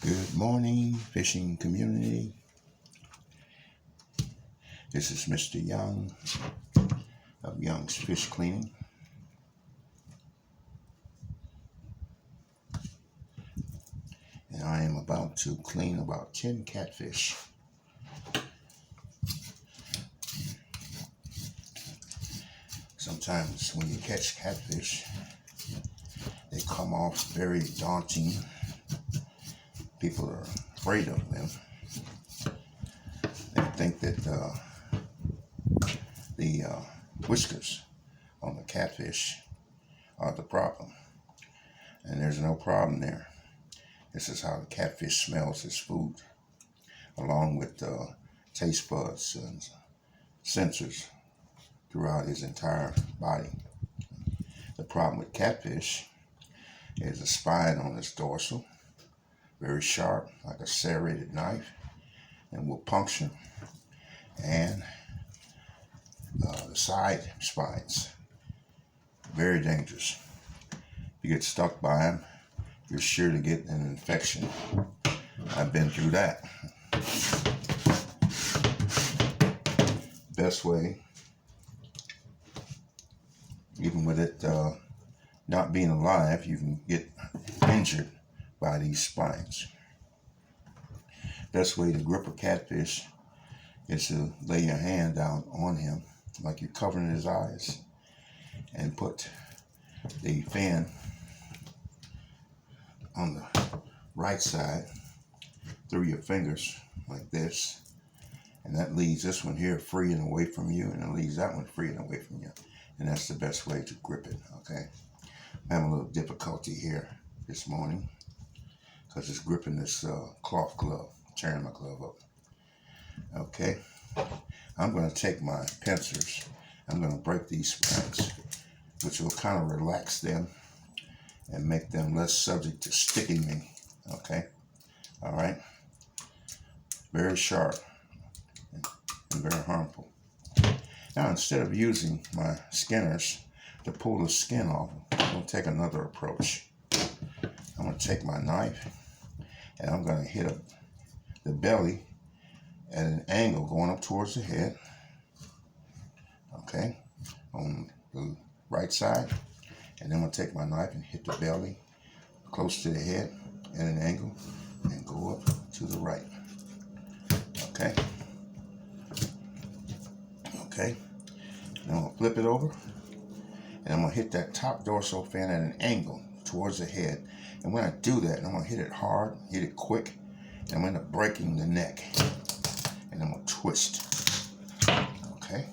Good morning, fishing community. This is Mr. Young of Young's Fish Cleaning. And I am about to clean about 10 catfish. Sometimes when you catch catfish, they come off very daunting. People are afraid of them. They think that the whiskers on the catfish are the problem. And there's no problem there. This is how the catfish smells his food, along with taste buds and sensors throughout his entire body. The problem with catfish is a spine on its dorsal, very sharp, like a serrated knife, and will puncture, and the side spines, very dangerous. If you get stuck by them, you're sure to get an infection. I've been through that. Best way, even with it not being alive, you can get injured by these spines. Best way to grip a catfish is to lay your hand down on him like you're covering his eyes and put the fin on the right side through your fingers like this, and that leaves this one here free and away from you, and it leaves that one free and away from you, and that's the best way to grip it. Okay, I'm having a little difficulty here this morning because it's gripping this cloth glove, tearing my glove up. Okay, I'm going to take my pincers, I'm going to break these spines, which will kind of relax them and make them less subject to sticking me. Okay, all right, very sharp and very harmful. Now, instead of using my skinners to pull the skin off, I'm going to take another approach. I'm going to take my knife and I'm going to hit up the belly at an angle going up towards the head, okay, on the right side, and then I'm going to take my knife and hit the belly close to the head at an angle and go up to the right. Okay, okay, then I'm going to flip it over and I'm going to hit that top dorsal fin at an angle towards the head, and when I do that, I'm going to hit it hard, hit it quick, and I'm going to end up breaking the neck, and I'm going to twist. Okay,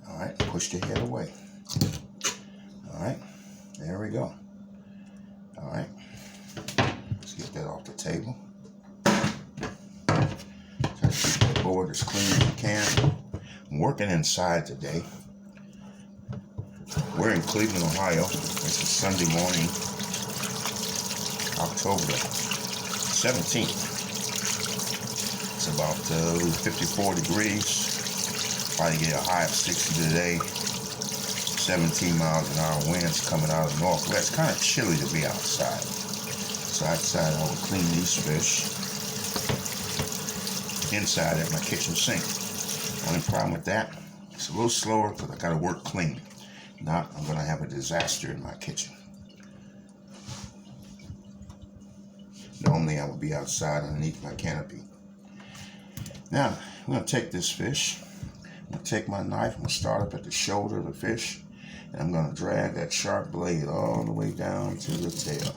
all right, push the head away. All right, there we go. All right, let's get that off the table. Try to keep that board as clean as you can. I'm working inside today. We're in Cleveland, Ohio. It's a Sunday morning, October 17th. It's about 54 degrees. Probably get a high of 60 today. 17 miles an hour winds coming out of the northwest. Kind of chilly to be outside. So I decided I would clean these fish inside at my kitchen sink. Only problem with that, it's a little slower because I got to work clean. If not, I'm going to have a disaster in my kitchen. Normally I would be outside underneath my canopy. Now, I'm going to take this fish. I'm going to take my knife. I'm going to start up at the shoulder of the fish. And I'm going to drag that sharp blade all the way down to the tail.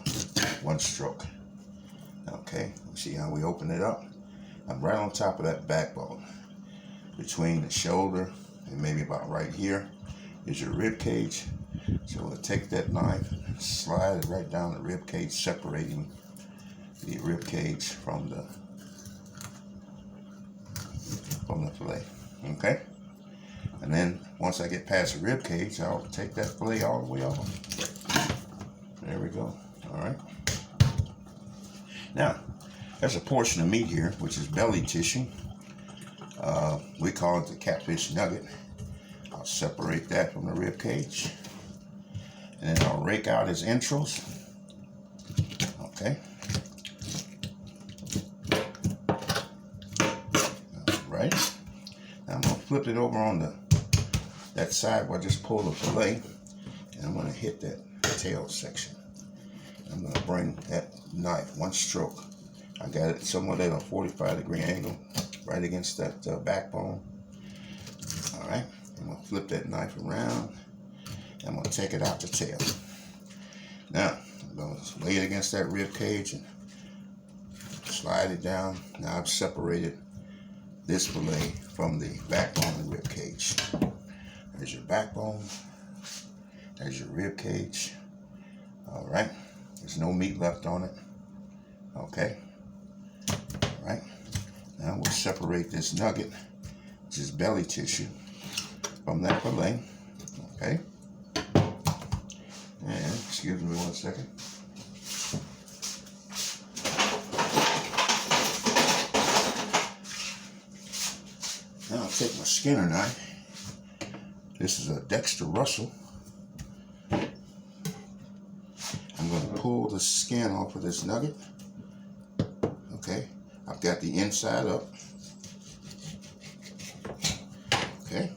One stroke. Okay, see how we open it up? I'm right on top of that backbone. Between the shoulder and maybe about right here is your rib cage. So we'll take that knife and slide it right down the rib cage, separating the rib cage from the fillet. Okay? And then once I get past the rib cage, I'll take that fillet all the way off. There we go. All right. Now, there's a portion of meat here, which is belly tissue. We call it the catfish nugget. I'll separate that from the rib cage. And then I'll rake out his entrails. Okay. flip it over on that side where I just pulled the fillet, and I'm going to hit that tail section. I'm going to bring that knife, one stroke. I got it somewhat at a 45-degree angle, right against that backbone. All right, I'm going to flip that knife around. I'm going to take it out the tail. Now, I'm going to lay it against that rib cage and slide it down. Now I've separated this fillet from the backbone and rib cage. There's your backbone. There's your rib cage. All right. There's no meat left on it. Okay. All right. Now we'll separate this nugget, which is belly tissue, from that fillet. Okay. And excuse me 1 second. Now I'll take my Skinner knife. This is a Dexter Russell. I'm going to pull the skin off of this nugget. Okay, I've got the inside up. Okay,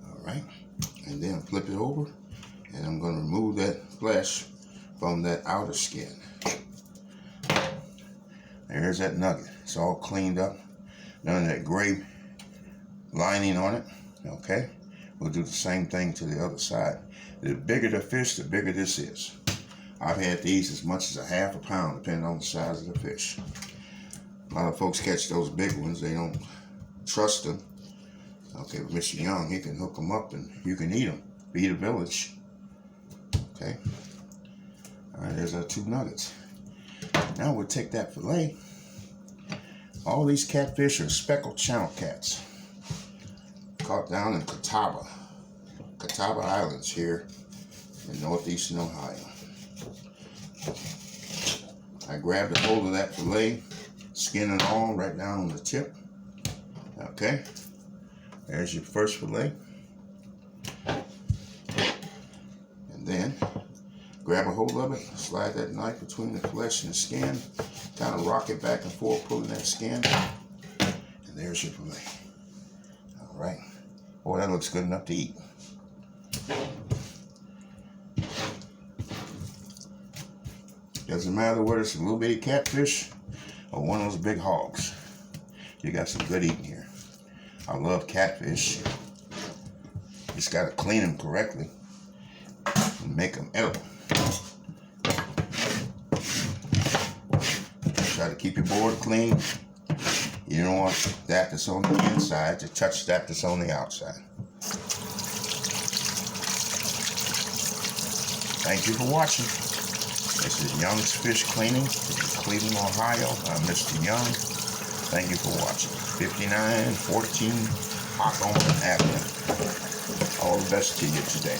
all right, and then flip it over, and I'm going to remove that flesh from that outer skin. There's that nugget. It's all cleaned up. None of that gray lining on it. Okay, we'll do the same thing to the other side. The bigger the fish, the bigger this is. I've had these as much as a half a pound, depending on the size of the fish. A lot of folks catch those big ones. They don't trust them. Okay, but Mr. Young, he can hook them up and you can eat them. Feed a village. Okay. All right, there's our 2 nuggets. Now we'll take that fillet. All these catfish are speckled channel cats. Caught down in Catawba Islands here in northeastern Ohio. I grabbed a hold of that fillet, skin and all, right down on the tip. Okay, there's your first fillet. And then grab a hold of it, slide that knife between the flesh and the skin, kind of rock it back and forth, pulling that skin, and there's your fillet. All right. Boy, that looks good enough to eat. Doesn't matter whether it's a little bitty catfish or one of those big hogs. You got some good eating here. I love catfish. Just got to clean them correctly and make them edible. Try to keep your board clean. You don't want that that's on the inside to touch that that's on the outside. Thank you for watching. This is Young's Fish Cleaning in Cleveland, Ohio. I'm Mr. Young. Thank you for watching. 5914 Hawthorne Avenue. All the best to you today.